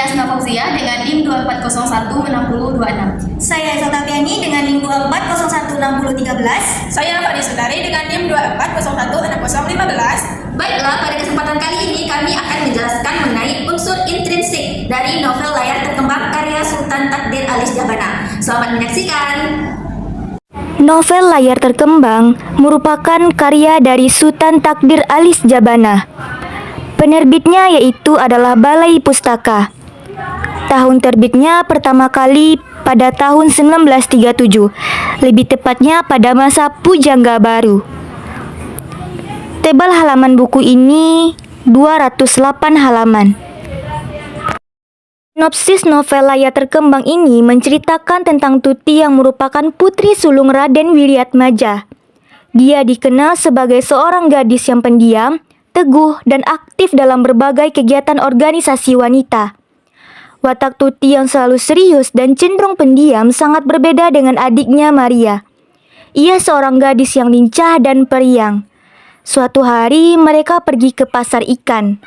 Asma Fauzia dengan NIM 24016026. Saya Esa Tafiani dengan NIM 24016013. Saya Fani Sundari dengan NIM 24016015. Baiklah, pada kesempatan kali ini kami akan menjelaskan mengenai unsur intrinsik dari novel layar terkembang karya Sultan Takdir Alis Jabana. Selamat menyaksikan. Novel layar terkembang merupakan karya dari Sultan Takdir Alis Jabana. Penerbitnya yaitu adalah Balai Pustaka. Tahun terbitnya pertama kali pada tahun 1937, lebih tepatnya pada masa Pujangga Baru. Tebal halaman buku ini 208 halaman. Sinopsis novel layar terkembang ini menceritakan tentang Tuti yang merupakan putri sulung Raden Wiryatmaja. Dia dikenal sebagai seorang gadis yang pendiam, teguh, dan aktif dalam berbagai kegiatan organisasi wanita. Watak Tuti yang selalu serius dan cenderung pendiam sangat berbeda dengan adiknya Maria. Ia seorang gadis yang lincah dan periang. Suatu hari mereka pergi ke pasar ikan.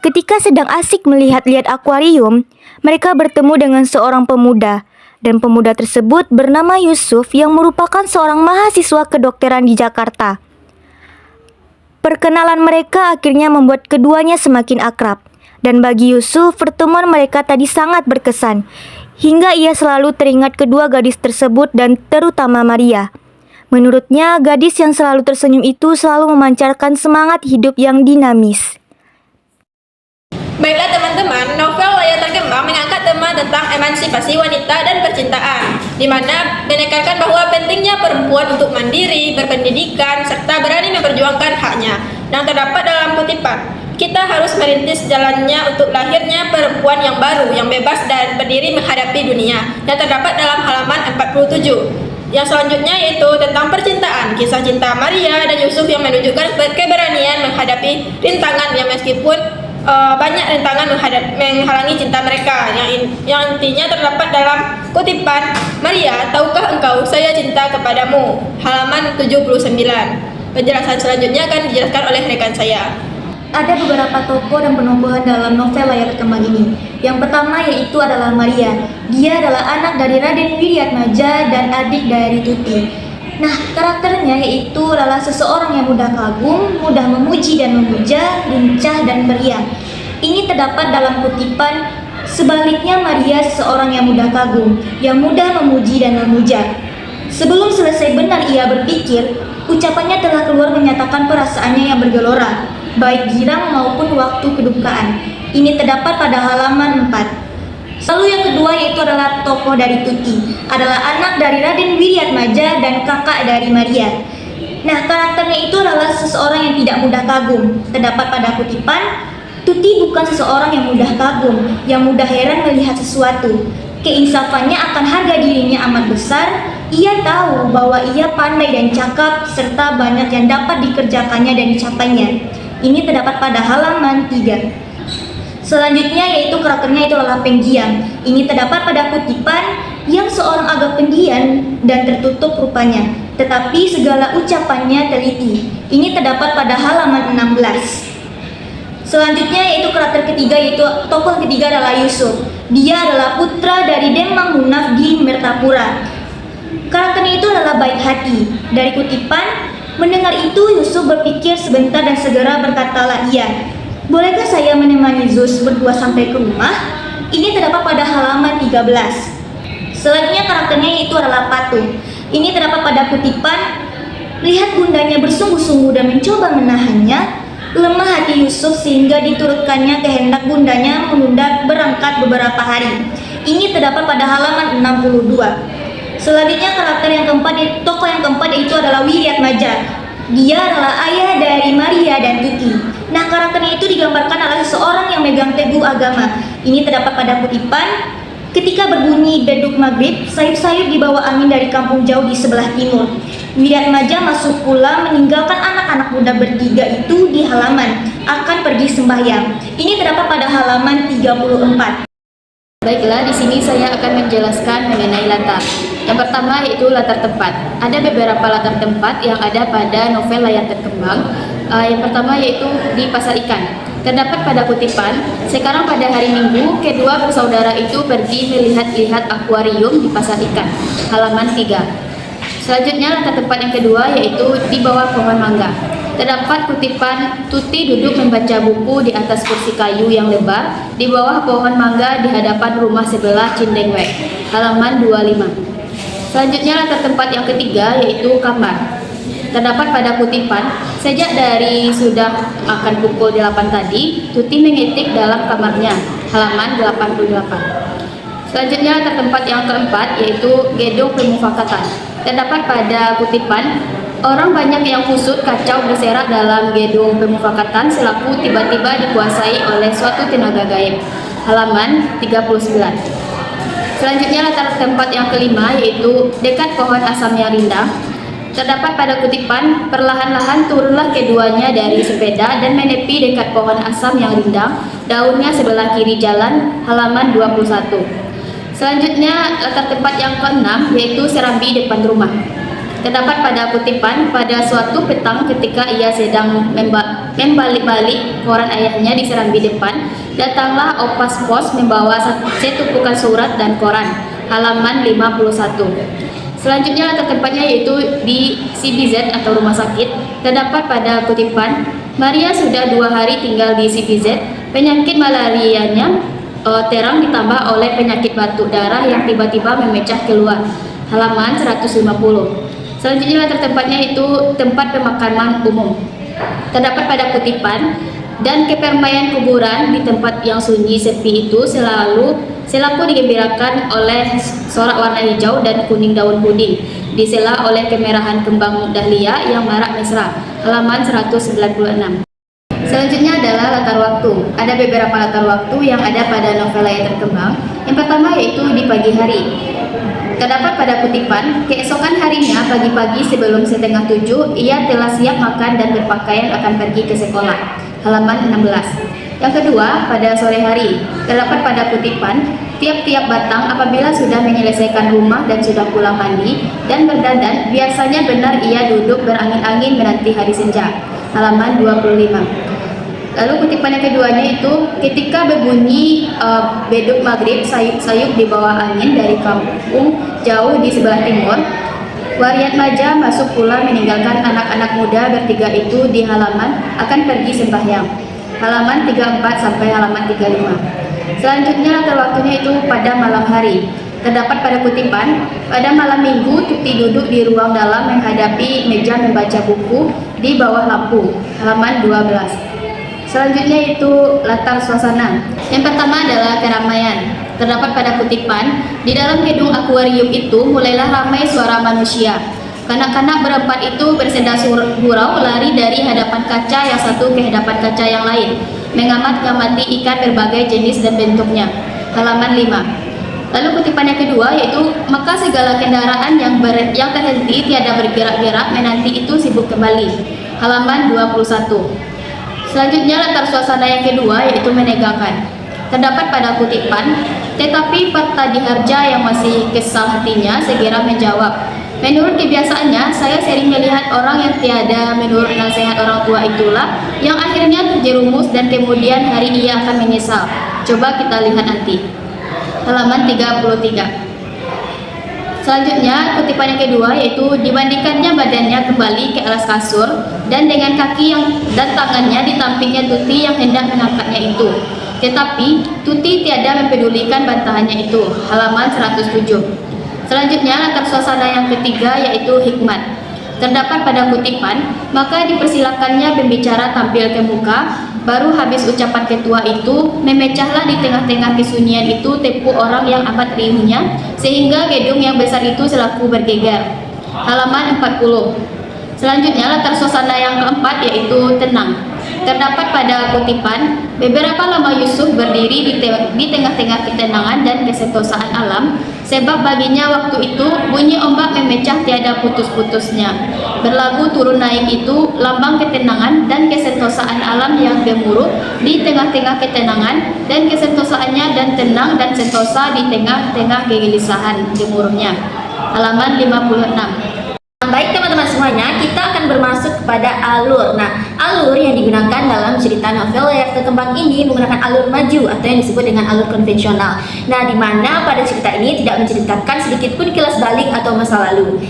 Ketika sedang asik melihat-lihat akuarium, mereka bertemu dengan seorang pemuda, dan pemuda tersebut bernama Yusuf yang merupakan seorang mahasiswa kedokteran di Jakarta. Perkenalan mereka akhirnya membuat keduanya semakin akrab, dan bagi Yusuf pertemuan mereka tadi sangat berkesan, hingga ia selalu teringat kedua gadis tersebut dan terutama Maria. Menurutnya, gadis yang selalu tersenyum itu selalu memancarkan semangat hidup yang dinamis. Baiklah teman-teman, novel layar terkembang mengangkat tema tentang emansipasi wanita dan percintaan, di mana menekankan bahwa pentingnya perempuan untuk mandiri, berpendidikan, serta berani memperjuangkan haknya. Yang terdapat dalam kutipan, kita harus merintis jalannya untuk lahirnya perempuan yang baru, yang bebas dan berdiri menghadapi dunia, yang terdapat dalam halaman 47. Yang selanjutnya yaitu tentang percintaan, kisah cinta Maria dan Yusuf yang menunjukkan keberanian menghadapi rintangan yang meskipun banyak rintangan menghalangi cinta mereka, yang intinya terdapat dalam kutipan, Maria, tahukah engkau saya cinta kepadamu, halaman 79. Penjelasan selanjutnya akan dijelaskan oleh rekan saya. Ada beberapa tokoh dan penokohan dalam novel layar terkembang ini. Yang pertama yaitu adalah Maria. Dia adalah anak dari Raden Wiryatmaja dan adik dari Tuti. Nah, karakternya yaitu adalah seseorang yang mudah kagum, mudah memuji dan memuja, lincah dan periang. Ini terdapat dalam kutipan, sebaliknya Maria seseorang yang mudah kagum, yang mudah memuji dan memuja. Sebelum selesai benar ia berpikir, ucapannya telah keluar menyatakan perasaannya yang bergelora, baik girang maupun waktu kedukaan. Ini terdapat pada halaman 4. Lalu yang kedua yaitu adalah tokoh dari Tuti, adalah anak dari Raden Wiryatmaja dan kakak dari Maria. Nah, karakternya itu adalah seseorang yang tidak mudah kagum. Terdapat pada kutipan, Tuti bukan seseorang yang mudah kagum, yang mudah heran melihat sesuatu. Keinsafannya akan harga dirinya amat besar. Ia tahu bahwa ia pandai dan cakap, serta banyak yang dapat dikerjakannya dan dicapainya. Ini terdapat pada halaman 3. Selanjutnya yaitu karakternya itu adalah penggiam. Ini terdapat pada kutipan, yang seorang agak pendiam dan tertutup rupanya, tetapi segala ucapannya teliti. Ini terdapat pada halaman 16. Selanjutnya yaitu karakter ketiga, yaitu tokoh ketiga adalah Yusuf. Dia adalah putra dari Demang Munaf di Mertapura. Karakternya itu adalah baik hati. Dari kutipan, mendengar itu Yusuf berpikir sebentar dan segera berkatalah ia, bolehkah saya menemani Zeus berdua sampai ke rumah? Ini terdapat pada halaman 13. Selanjutnya karakternya itu adalah Patuh. Ini terdapat pada kutipan, lihat bundanya bersungguh-sungguh dan mencoba menahannya. Lemah hati Yusuf sehingga diturutkannya kehendak bundanya menunda berangkat beberapa hari. Ini terdapat pada halaman 62. Selanjutnya karakter yang keempat, tokoh yang keempat yaitu adalah Wiryatmaja. Dia adalah ayah dari Maria dan Tuti. Nah, karakternya itu digambarkan adalah seseorang yang megang teguh agama. Ini terdapat pada kutipan, ketika berbunyi beduk maghrib, sayup-sayup dibawa angin dari kampung jauh di sebelah timur. Wiryatmaja masuk pula meninggalkan anak-anak muda bertiga itu di halaman, akan pergi sembahyang. Ini terdapat pada halaman 34. Baiklah, di sini saya akan menjelaskan mengenai latar. Yang pertama yaitu latar tempat. Ada beberapa latar tempat yang ada pada novel layar terkembang. Yang pertama yaitu di pasar ikan. Terdapat pada kutipan, sekarang pada hari Minggu, kedua bersaudara itu pergi melihat-lihat akuarium di pasar ikan. Halaman 3. Selanjutnya latar tempat yang kedua yaitu di bawah pohon mangga. Terdapat kutipan Tuti duduk membaca buku di atas kursi kayu yang lebar di bawah pohon mangga di hadapan rumah sebelah Cindengwek. Halaman 25. Selanjutnya latar tempat yang ketiga yaitu kamar. Terdapat pada kutipan, sejak dari sudah akan pukul 8 tadi, Tuti mengetik dalam kamarnya. Halaman 88. Selanjutnya latar tempat yang keempat yaitu gedung pemufakatan. Terdapat pada kutipan, orang banyak yang kusut kacau berserak dalam gedung pemufakatan selaku tiba-tiba dikuasai oleh suatu tenaga gaib. Halaman 39. Selanjutnya latar tempat yang kelima yaitu dekat pohon asam yang rindang. Terdapat pada kutipan, perlahan-lahan turunlah keduanya dari sepeda dan menepi dekat pohon asam yang rindang, daunnya sebelah kiri jalan. Halaman 21. Selanjutnya latar tempat yang keenam yaitu serambi depan rumah. Terdapat pada kutipan, pada suatu petang ketika ia sedang membalik-balik koran ayahnya di serambi depan, datanglah opas pos membawa setumpukan surat dan koran. Halaman 51. Selanjutnya latar tempatnya yaitu di CBZ atau rumah sakit. Terdapat pada kutipan, Maria sudah 2 hari tinggal di CBZ. Penyakit malarianya terang ditambah oleh penyakit batuk darah yang tiba-tiba memecah keluar. Halaman 150. Selanjutnya latar tempatnya itu tempat pemakaman umum. Terdapat pada kutipan, dan kepermaian kuburan di tempat yang sunyi sepi itu selaku digembirakan oleh sorak warna hijau dan kuning daun puding, disela oleh kemerahan kembang dahlia yang marak mesra. Halaman 196. Selanjutnya adalah latar waktu. Ada beberapa latar waktu yang ada pada novel Layar Terkembang. Yang pertama yaitu di pagi hari. Terdapat pada kutipan, keesokan harinya pagi-pagi sebelum 6:30, ia telah siap makan dan berpakaian akan pergi ke sekolah. Halaman 16. Yang kedua, pada sore hari. Terdapat pada kutipan, tiap-tiap batang apabila sudah menyelesaikan rumah dan sudah pulang mandi dan berdandan, biasanya benar ia duduk berangin-angin menanti hari senja. Halaman 25. Lalu kutipan yang keduanya itu ketika berbunyi beduk maghrib sayup-sayup di bawah angin dari kampung jauh di sebelah timur, Wariat Maja masuk pula meninggalkan anak-anak muda bertiga itu di halaman akan pergi sembahyang. Halaman 34 sampai halaman 35. Selanjutnya latar waktunya itu pada malam hari. Terdapat pada kutipan, pada malam minggu Tuti duduk di ruang dalam menghadapi meja membaca buku di bawah lampu. Halaman 12. Selanjutnya itu latar suasana. Yang pertama adalah keramaian. Terdapat pada kutipan, di dalam gedung akuarium itu mulailah ramai suara manusia. Kanak-kanak berempat itu bersenda gurau lari dari hadapan kaca yang satu ke hadapan kaca yang lain, mengamat-ngamati ikan berbagai jenis dan bentuknya. Halaman 5. Lalu kutipan yang kedua yaitu, maka segala kendaraan yang terhenti tiada bergerak-gerak menanti itu sibuk kembali. Halaman 21. Selanjutnya latar suasana yang kedua yaitu menegangkan. Terdapat pada kutipan, tetapi Partadiharja yang masih kesal hatinya segera menjawab, menurut kebiasaannya saya sering melihat orang yang tiada menurut nasihat orang tua itulah yang akhirnya terjerumus dan kemudian hari ia akan menyesal. Coba kita lihat nanti. Halaman 33. Selanjutnya, kutipan yang kedua yaitu dibandingkannya badannya kembali ke alas kasur dan dengan kaki dan tangannya ditampingnya Tuti yang hendak mengangkatnya itu. Tetapi Tuti tiada mempedulikan bantahannya itu. Halaman 107. Selanjutnya, latar suasana yang ketiga yaitu hikmat. Terdapat pada kutipan, maka dipersilakannya pembicara tampil ke muka. Baru habis ucapan ketua itu, memecahlah di tengah-tengah kesunyian itu tepu orang yang amat riuhnya, sehingga gedung yang besar itu selaku bergegar. Halaman 40. Selanjutnya latar suasana yang keempat yaitu tenang. Terdapat pada kutipan, beberapa lama Yusuf berdiri di tengah-tengah ketenangan dan kesentosaan alam, sebab baginya waktu itu bunyi ombak memecah tiada putus-putusnya. Berlagu turun naik itu lambang ketenangan dan kesentosaan alam yang gemuruh di tengah-tengah ketenangan dan kesentosaannya dan tenang dan sentosa di tengah-tengah kegelisahan gemuruhnya. Halaman 56. Baik teman-teman semuanya, kita akan bermasuk pada alur. Nah, alur yang digunakan dalam cerita novel Layar Terkembang ini menggunakan alur maju atau yang disebut dengan alur konvensional. Nah, di mana pada cerita ini tidak menceritakan sedikit pun kilas balik atau masa lalu.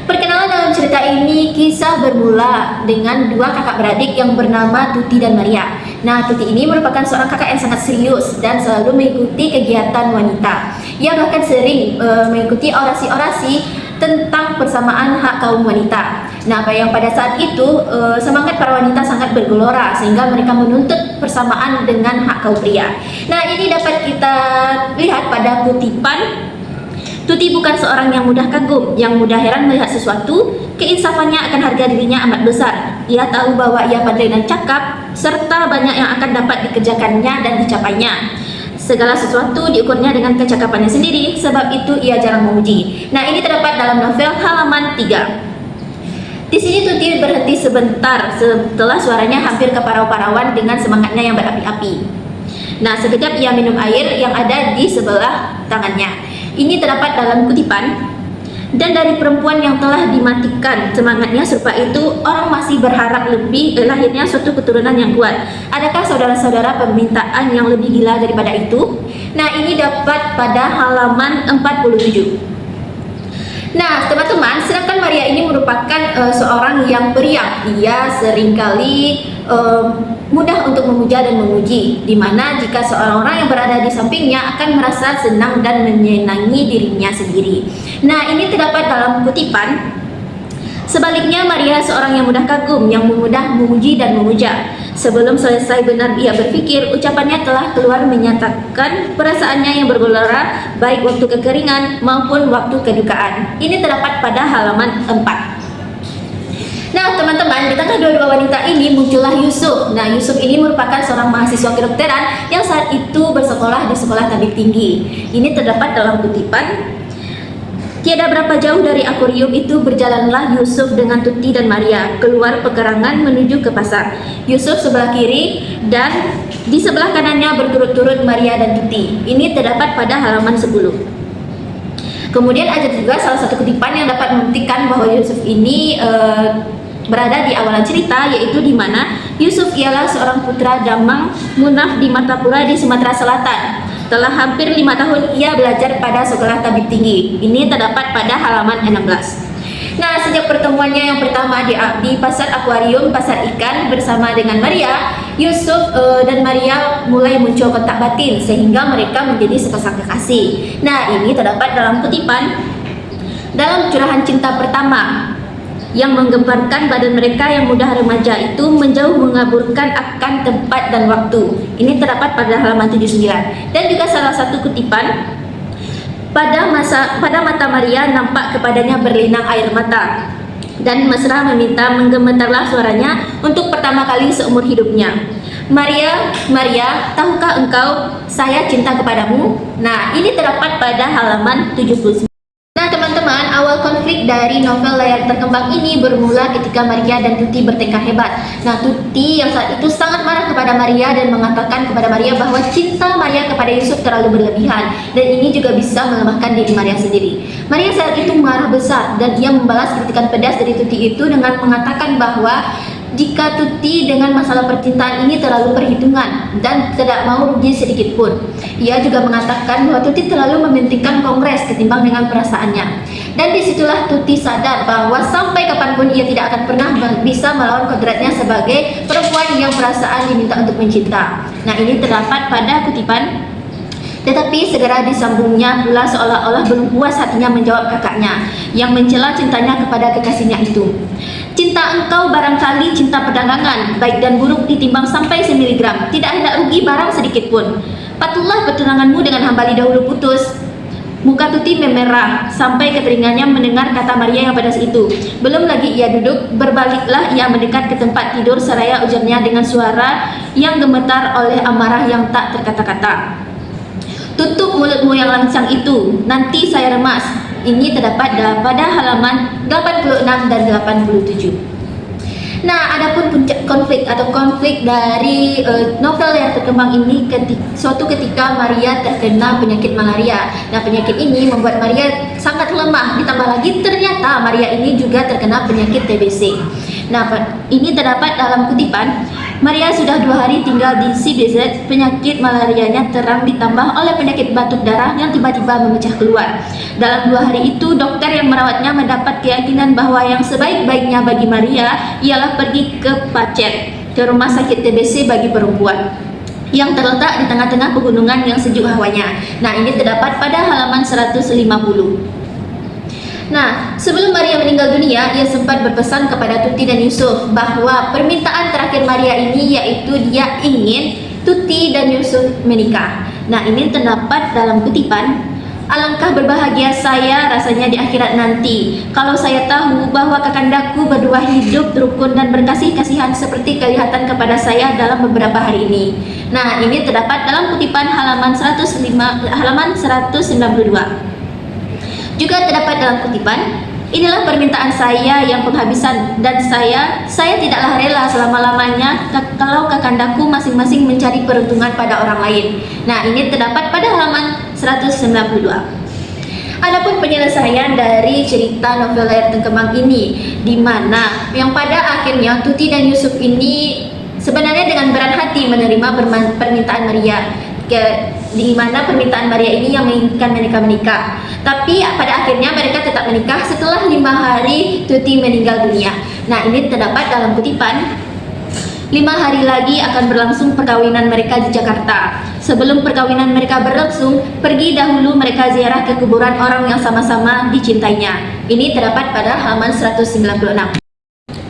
Perkenalan dalam cerita ini, kisah bermula dengan dua kakak beradik yang bernama Tuti dan Maria. Nah, Tuti ini merupakan seorang kakak yang sangat serius dan selalu mengikuti kegiatan wanita. Ia bahkan sering mengikuti orasi-orasi tentang persamaan hak kaum wanita. Nah, yang pada saat itu semangat para wanita sangat bergelora sehingga mereka menuntut persamaan dengan hak kaum pria. Nah, ini dapat kita lihat pada kutipan. Tuti bukan seorang yang mudah kagum, yang mudah heran melihat sesuatu. Keinsafannya akan harga dirinya amat besar. Ia tahu bahwa ia pandai dan cakap, serta banyak yang akan dapat dikerjakannya dan dicapainya. Segala sesuatu diukurnya dengan kecakapannya sendiri, sebab itu ia jarang memuji. Nah, ini terdapat dalam novel halaman 3. Di sini Tuti berhenti sebentar setelah suaranya hampir keparau-parauan dengan semangatnya yang berapi-api. Nah, sekejap ia minum air yang ada di sebelah tangannya. Ini terdapat dalam kutipan. Dan dari perempuan yang telah dimatikan semangatnya serupa itu, orang masih berharap lebih lahirnya suatu keturunan yang kuat. Adakah saudara-saudara permintaan yang lebih gila daripada itu? Nah, ini dapat pada halaman 47. Nah, teman-teman, sedangkan Maria ini merupakan seorang yang periang. Ia seringkali mudah untuk memuja dan memuji, di mana jika seorang orang yang berada di sampingnya akan merasa senang dan menyenangi dirinya sendiri. Nah, ini terdapat dalam kutipan. Sebaliknya, Maria seorang yang mudah kagum, yang mudah memuji dan memuja. Sebelum selesai benar ia berpikir, ucapannya telah keluar menyatakan perasaannya yang bergelora, baik waktu kekeringan maupun waktu kedukaan. Ini terdapat pada halaman 4. Nah, teman-teman, di tengah dua-dua wanita ini muncullah Yusuf. Nah, Yusuf ini merupakan seorang mahasiswa kedokteran yang saat itu bersekolah di sekolah tabib tinggi. Ini terdapat dalam kutipan. Tiada berapa jauh dari akuarium itu berjalanlah Yusuf dengan Tuti dan Maria keluar pekarangan menuju ke pasar. Yusuf sebelah kiri dan di sebelah kanannya berturut-turut Maria dan Tuti. Ini terdapat pada halaman 10. Kemudian ada juga salah satu kutipan yang dapat membuktikan bahwa Yusuf ini berada di awalan cerita, yaitu di mana Yusuf ialah seorang putra Damang Munaf di Martapura di Sumatera Selatan. Telah hampir 5 tahun ia belajar pada sekolah tabib tinggi. Ini terdapat pada halaman 16. Nah, sejak pertemuannya yang pertama di pasar akuarium, pasar ikan bersama dengan Maria, Yusuf dan Maria mulai muncul kontak batin sehingga mereka menjadi sepasang kekasih. Nah, ini terdapat dalam kutipan. Dalam curahan cinta pertama yang menggemparkan badan mereka yang mudah remaja itu menjauh mengaburkan akan tempat dan waktu. Ini terdapat pada halaman 79. Dan juga salah satu kutipan, pada mata Maria nampak kepadanya berlinang air mata dan mesra meminta, menggemetarlah suaranya untuk pertama kali seumur hidupnya. Maria, Maria, tahukah engkau saya cinta kepadamu? Nah, ini terdapat pada halaman 79. Nah, teman-teman, awal konflik dari novel Layar Terkembang ini bermula ketika Maria dan Tuti bertengkar hebat. Nah, Tuti yang saat itu sangat marah kepada Maria dan mengatakan kepada Maria bahwa cinta Maria kepada Yusuf terlalu berlebihan dan ini juga bisa melemahkan diri Maria sendiri. Maria saat itu marah besar dan ia membalas kritikan pedas dari Tuti itu dengan mengatakan bahwa jika Tuti dengan masalah percintaan ini terlalu perhitungan dan tidak mau rugi sedikit pun. Ia juga mengatakan bahwa Tuti terlalu mementingkan kongres ketimbang dengan perasaannya. Dan disitulah Tuti sadar bahwa sampai kapanpun ia tidak akan pernah bisa melawan kodratnya sebagai perempuan yang perasaan diminta untuk mencinta. Nah, ini terdapat pada kutipan. Tetapi segera disambungnya pula seolah-olah belum puas hatinya menjawab kakaknya yang mencela cintanya kepada kekasihnya itu. Cinta engkau barangkali cinta perdagangan, baik dan buruk ditimbang sampai semiligram, tidak hendak rugi barang sedikit pun. Patuhlah pertunanganmu dengan hamba dahulu putus. Muka Tuti memerah sampai ke telinganya mendengar kata Maria yang pedas itu. Belum lagi ia duduk, berbaliklah ia mendekat ke tempat tidur seraya ujarnya dengan suara yang gemetar oleh amarah yang tak terkata-kata. Tutup mulutmu yang lancang itu, nanti saya remas. Ini terdapat pada halaman 86 dan 87. Nah, adapun puncak konflik atau konflik dari novel Layar Terkembang ini suatu ketika Maria terkena penyakit malaria. Nah, penyakit ini membuat Maria sangat lemah. Ditambah lagi ternyata Maria ini juga terkena penyakit TBC. Nah, ini terdapat dalam kutipan, Maria sudah 2 hari tinggal di CBZ, penyakit malarianya terang ditambah oleh penyakit batuk darah yang tiba-tiba memecah keluar. Dalam 2 hari itu, dokter yang merawatnya mendapat keyakinan bahwa yang sebaik-baiknya bagi Maria ialah pergi ke Pacet, ke rumah sakit TBC bagi perempuan yang terletak di tengah-tengah pegunungan yang sejuk hawanya. Nah, ini terdapat pada halaman 150. Nah, sebelum Maria meninggal dunia, ia sempat berpesan kepada Tuti dan Yusuf bahwa permintaan terakhir Maria ini yaitu dia ingin Tuti dan Yusuf menikah. Nah, ini terdapat dalam kutipan, alangkah berbahagia saya rasanya di akhirat nanti kalau saya tahu bahwa kakandaku berdua hidup rukun dan berkasih-kasihan seperti kelihatan kepada saya dalam beberapa hari ini. Nah, ini terdapat dalam kutipan halaman 192. Juga terdapat dalam kutipan, inilah permintaan saya yang penghabisan dan saya tidaklah rela selama-lamanya kalau kakandaku masing-masing mencari peruntungan pada orang lain. Nah, ini terdapat pada halaman 192. Adapun penyelesaian dari cerita novel Layar Terkembang ini, di mana yang pada akhirnya Tuti dan Yusuf ini sebenarnya dengan berat hati menerima permintaan Maria, di mana permintaan Maria ini yang menginginkan mereka menikah. Tapi pada akhirnya mereka tetap menikah setelah 5 hari Tuti meninggal dunia. Nah, ini terdapat dalam kutipan, 5 hari lagi akan berlangsung perkawinan mereka di Jakarta. Sebelum perkawinan mereka berlangsung, pergi dahulu mereka ziarah ke kuburan orang yang sama-sama dicintainya. Ini terdapat pada halaman 196.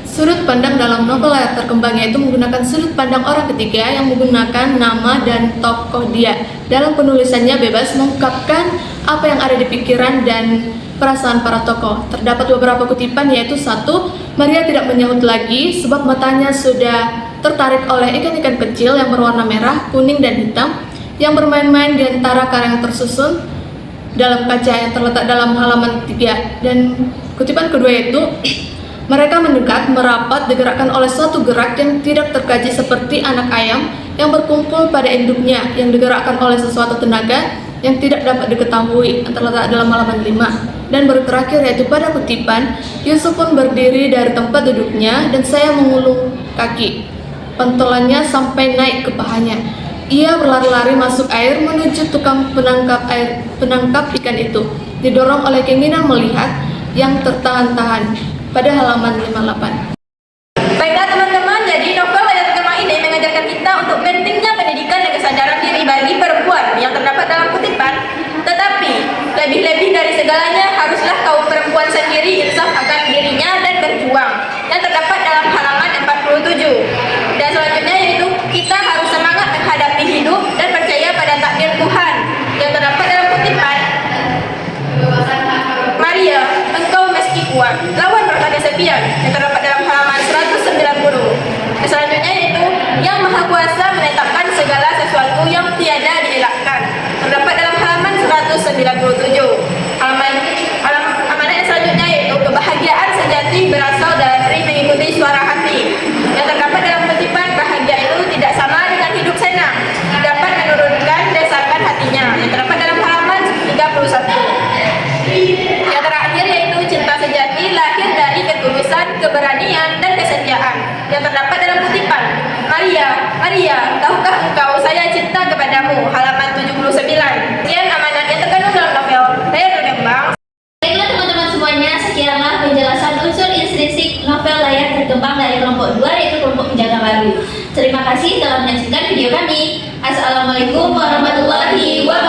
Sudut pandang dalam novel Layar Terkembang yaitu menggunakan sudut pandang orang ketiga yang menggunakan nama dan tokoh dia. Dalam penulisannya bebas mengungkapkan apa yang ada di pikiran dan perasaan para tokoh. Terdapat beberapa kutipan yaitu 1. Maria tidak menyahut lagi sebab matanya sudah tertarik oleh ikan-ikan kecil yang berwarna merah, kuning, dan hitam yang bermain-main di antara karang tersusun dalam kaca yang terletak dalam halaman 3. Dan kutipan kedua yaitu mereka mendekat, merapat, digerakkan oleh suatu gerak yang tidak terkaji seperti anak ayam yang berkumpul pada induknya yang digerakkan oleh sesuatu tenaga yang tidak dapat diketahui yang terletak dalam halaman 5. Dan baru terakhir yaitu pada kutipan, Yusuf pun berdiri dari tempat duduknya dan saya mengulung kaki pentolannya sampai naik ke pahanya. Ia berlari-lari masuk air menuju tukang penangkap ikan itu, didorong oleh keinginan melihat yang tertahan-tahan. Pada halaman 58. Baiklah teman-teman, jadi novel Layar Terkembang ini mengajarkan kita untuk pentingnya pendidikan dan kesadaran diri bagi perempuan yang terdapat dalam kutipan. Tetapi, lebih-lebih dari segalanya, haruslah kaum perempuan sendiri insaf akan dirinya dan berjuang. Yang terdapat dalam halaman 47. Dan selanjutnya yaitu kita harus semangat menghadapi hidup dan percaya pada takdir Tuhan. Yang terdapat dalam kutipan, Maria, engkau meski kuat, lawan rasa kesepian, yang terdapat dalam halaman 190. Selanjutnya yaitu yang Maha Kuasa menetapkan segala sesuatu yang tiada dielakkan, terdapat dalam halaman 197. Amanah yang selanjutnya yaitu kebahagiaan sejati berasal dari mengikuti suara hati, yang terdapat dalam kutipan bahagia itu tidak sama dengan hidup senang, dapat menurunkan desakan hatinya, yang terdapat dalam halaman 31. Yang terakhir yaitu cinta sejati lahir dari ketulusan, keberanian, dan kesetiaan yang terdapat dalam kutipan Maria, Maria, tahukah engkau saya cinta kepadamu, halaman 79. Sekian amanat yang terkandung dalam novel Layar Terkembang. Baiklah teman-teman semuanya, sekianlah penjelasan unsur intrinsik novel Layar Terkembang dari kelompok 2 yaitu kelompok penjaga baru. Terima kasih telah menyaksikan video kami. Assalamualaikum warahmatullahi wabarakatuh.